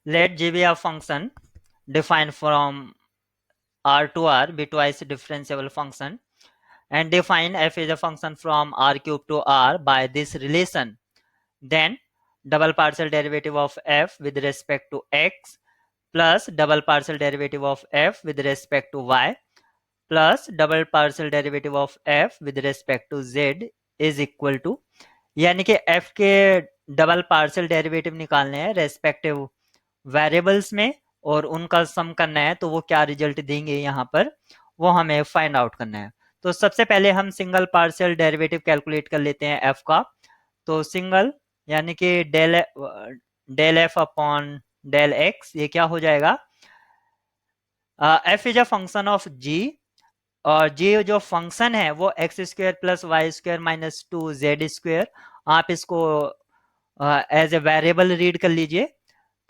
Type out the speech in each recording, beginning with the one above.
Let g be a function defined from R to R be twice differentiable function, and define f is a function from R cube to R by this relation. Then double partial derivative of f with respect to x plus double partial derivative of f with respect to y plus double partial derivative of f with respect to z is equal to, यानी कि f के double partial derivative निकालने हैं respective variables में और उनका सम करना है, तो वो क्या रिजल्ट देंगे यहाँ पर वो हमें फाइंड आउट करना है। तो सबसे पहले हम सिंगल पार्शियल डेरिवेटिव कैलकुलेट कर लेते हैं f का। तो सिंगल यानी कि del f upon del x, ये क्या हो जाएगा, f is a function of g, और जी जो फंक्शन है वो x square plus y square minus two z square, आप इसको एज ए वेरिएबल रीड कर लीजिए।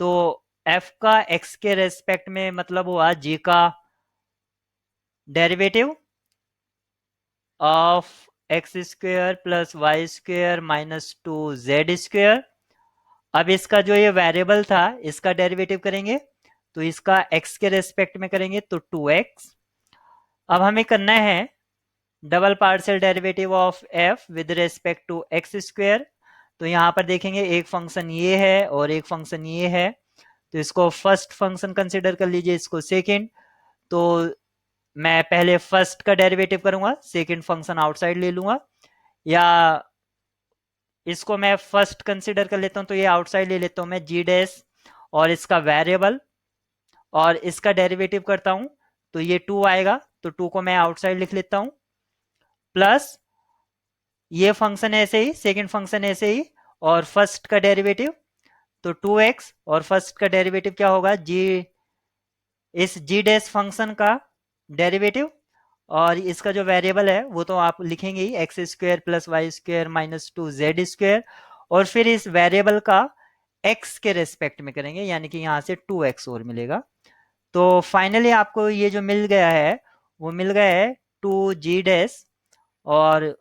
तो एफ का एक्स के रेस्पेक्ट में मतलब हुआ जी का derivative of x square plus y square minus two z square. अब इसका जो ये वेरिएबल था इसका डेरिवेटिव करेंगे, तो इसका x के रेस्पेक्ट में करेंगे तो 2x। अब हमें करना है double partial derivative of f with respect to x square. तो यहाँ पर देखेंगे एक फंक्शन ये है और एक फंक्शन ये है, तो इसको फर्स्ट फंक्शन कंसिडर कर लीजिए, इसको सेकेंड। तो मैं पहले फर्स्ट का डेरिवेटिव करूंगा, सेकेंड फंक्शन आउटसाइड ले लूंगा, या इसको मैं फर्स्ट कंसिडर कर लेता हूं तो ये आउटसाइड ले लेता हूं मैं जी डैश और इसका वेरिएबल, और इसका डेरिवेटिव करता हूं तो ये 2 आएगा, तो 2 को मैं आउटसाइड लिख लेता हूं, प्लस ये फंक्शन ऐसे ही, सेकंड फंक्शन ऐसे ही, और फर्स्ट का डेरिवेटिव तो 2x, और फर्स्ट का डेरिवेटिव क्या होगा जी, इस जी डैश फंक्शन का डेरिवेटिव, और इसका जो वेरिएबल है वो तो आप लिखेंगे ही x square plus y square minus two z square, और फिर इस वेरिएबल का x के रेस्पेक्ट में करेंगे, यानी कि यहाँ से 2x और मिलेगा। तो फाइनली आपको ये जो मिल गया है वो मिल गया है 2g डैश, और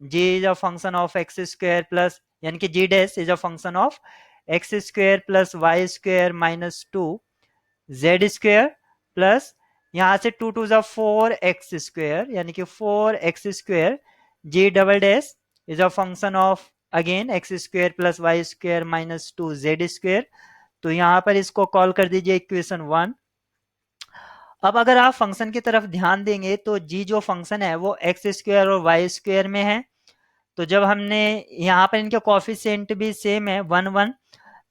g is a function of x square plus, यानी कि g dash is a function of x square plus y square minus two z square, plus यहाँ से 2 टू ज़ा 4x स्क्वायर, यानी कि 4x square, g double dash is a function of again x square plus y square minus two z square. तो यहाँ पर इसको call कर दीजिए इक्वेशन 1। अब अगर आप फंक्शन की तरफ ध्यान देंगे तो जी जो फंक्शन है वो एक्स स्क्वायर और वाई स्क्वायर में है, तो जब हमने यहाँ पर इनके कॉफिशिएंट भी सेम है 1 1,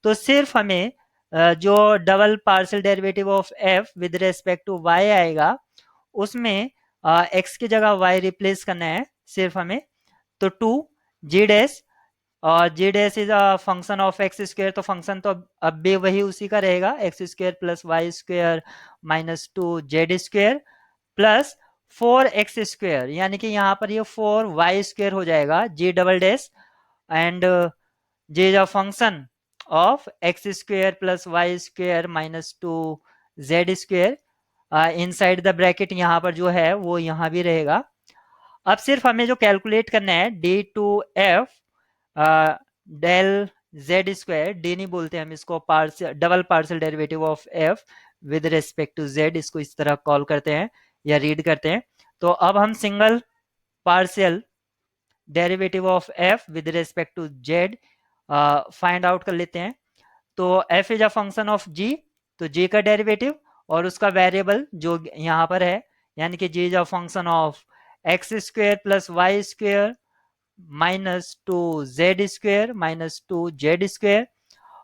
तो सिर्फ हमें जो double partial derivative of f with respect to y आएगा उसमें एक्स की जगह वाई रिप्लेस करना है सिर्फ हमें। तो 2 जी डैश, और g dash is a function of x square, तो फंक्शन तो अब भी वही उसी का रहेगा, x square plus y square minus two z square, plus 4x square, यानी कि यहाँ पर ये 4y स्क्वायर हो जाएगा g double dash, and g is a function of x square plus y square minus two z square, inside the bracket यहाँ पर जो है वो यहाँ भी रहेगा। अब सिर्फ हमें जो कैलकुलेट करना है d two f del z square, d नहीं बोलते हम इसको, partial double partial derivative of f with respect to z, इसको इस तरह कॉल करते हैं या रीड करते हैं। तो अब हम single partial derivative of f with respect to z find out कर लेते हैं। तो F is a function of जी, तो जी का डेरिवेटिव और उसका वेरिएबल जो यहाँ पर है, यानी कि g is a function of x square plus y square minus two z square minus two z square,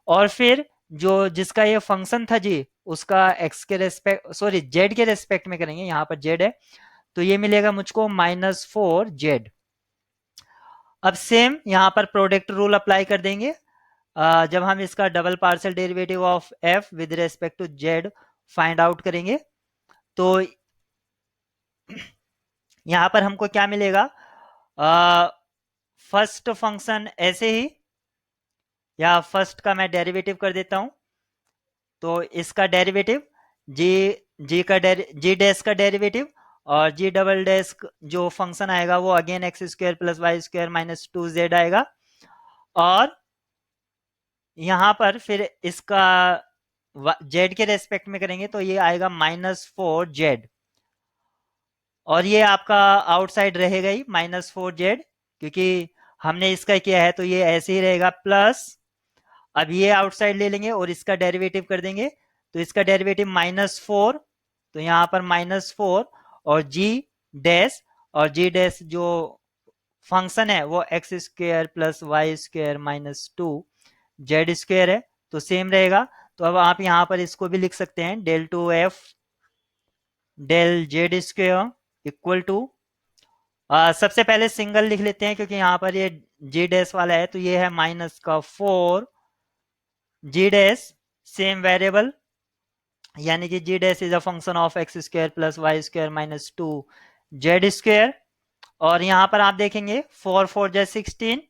और फिर जो जिसका ये फंक्शन था जी उसका एक्स के रेस्पेक्ट, सॉरी जेड के रेस्पेक्ट में करेंगे, यहाँ पर जेड है, तो ये मिलेगा मुझको -4z। अब सेम यहाँ पर प्रोडक्ट रूल अप्लाई कर देंगे, जब हम इसका double partial derivative of f with respect to z find out करेंगे, तो यहाँ पर हमको क्या मिलेगा, फर्स्ट फंक्शन ऐसे ही, या फर्स्ट का मैं डेरिवेटिव कर देता हूं, तो इसका डेरिवेटिव जी, जी डैश का डेरिवेटिव, और जी डबल डैश जो फंक्शन आएगा वो again x square plus y square minus two z आएगा, और यहाँ पर फिर इसका जेड के रेस्पेक्ट में करेंगे तो ये आएगा -4 जेड, और ये आपका आउटसाइड रहेगा ही -4 जेड, क्योंकि हमने इसका किया है तो ये ऐसे ही रहेगा प्लस। अब ये आउटसाइड ले लेंगे और इसका डेरिवेटिव कर देंगे, तो इसका डेरिवेटिव -4, तो यहाँ पर -4, और जी डैश, और जी डैश जो फंक्शन है वो x² + y² - 2 z² है, तो सेम रहेगा। तो अब आप यहाँ पर इसको भी लिख सकते हैं, del2f del z² equal to, सबसे पहले सिंगल लिख लेते हैं क्योंकि यहाँ पर ये जी डैश वाला है, तो ये है -4 जी डैश, सेम वेरिएबल, यानी कि g dash is a function of x² + y² - 2 z²। और यहाँ पर आप देखेंगे 4 4 जा 16,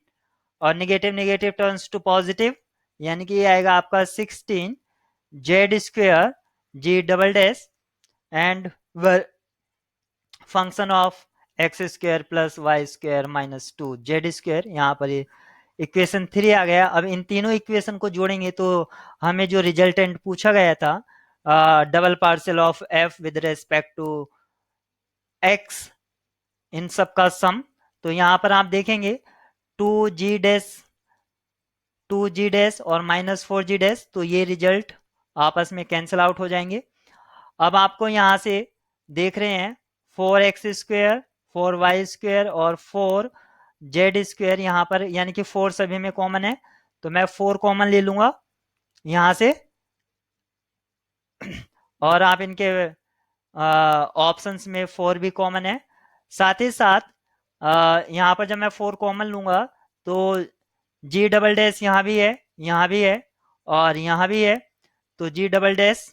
और negative negative turns to positive, यानी कि ये आएगा आपका 16 z² g double dash and function of x² + y² - 2 z²। यहाँ पर ये इक्वेशन 3 आ गया। अब इन तीनों इक्वेशन को जोड़ेंगे तो हमें जो रिजल्टेंट पूछा गया था, double partial of f with respect to x, इन सब का सम, तो यहाँ पर आप देखेंगे 2g टू जी डैश और -4g डैश, तो ये रिजल्ट आपस में कैंसिल आउट हो जाएंगे। अब आपको यहाँ से देख रहे हैं 4x², 4y² और 4z², यहाँ पर यानी कि 4 सभी में कॉमन है, तो मैं 4 कॉमन ले लूंगा यहाँ से। और आप इनके ऑप्शंस में 4 भी कॉमन है। साथ ही साथ यहाँ पर जब मैं 4 कॉमन लूंगा तो जी डबल डैश यहाँ भी है, यहाँ भी है, और यहाँ भी है, तो जी डबल डैश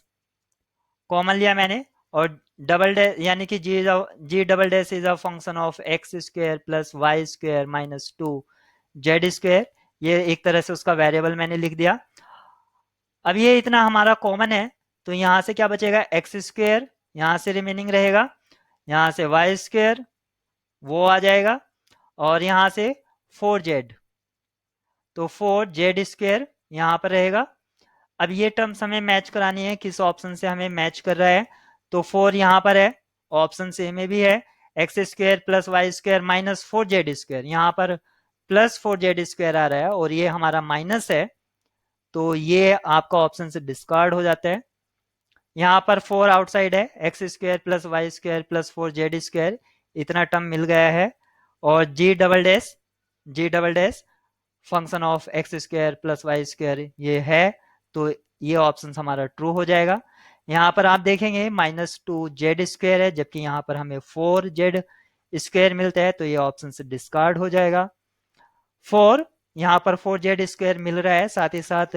कॉमन लिया मैंने, और डबल डैश यानी कि g double dash is a function of x² + y² - 2 z²। ये एक तरह से उसका वेरिएबल मैंने लिख दिया। अब ये इतना हमारा कॉमन है, तो यहाँ से क्या बचेगा, x², यहाँ से रिमेनिंग रहेगा, यहाँ से y² वो आ जाएगा, और यहाँ से 4z, तो 4z² यहाँ पर रहेगा। अब ये टर्म्स हमें मैच करानी है, किस ऑप्शन से हमें मैच कर रहा है, तो 4 यहाँ पर है, ऑप्शन से में भी है, x² + y² - 4z², यहाँ पर +4z² आ रहा है और ये हमारा माइनस है, तो ये आपका ऑप्शन से डिस्कार्ड हो जाता है। यहाँ पर 4 आउटसाइड है, x² + y² + 4z², इतना टर्म मिल गया है, और g double dash function of x² + y² ये है, तो ये ऑप्शन हमारा ट्रू हो जाएगा। यहाँ पर आप देखेंगे -2z² है, जबकि यहाँ पर हमें 4z² मिलता है, तो ये ऑप्शन से डिस्कार्ड हो जाएगा। 4 यहाँ पर 4z² मिल रहा है, साथ ही साथ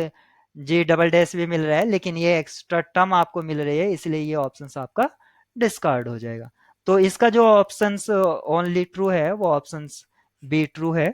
जी डबल डैश भी मिल रहा है, लेकिन ये एक्स्ट्रा टर्म आपको मिल रही है, इसलिए ये ऑप्शन आपका डिस्कार्ड हो जाएगा। तो इसका जो ऑप्शन ओनली ट्रू है वो ऑप्शन बी ट्रू है।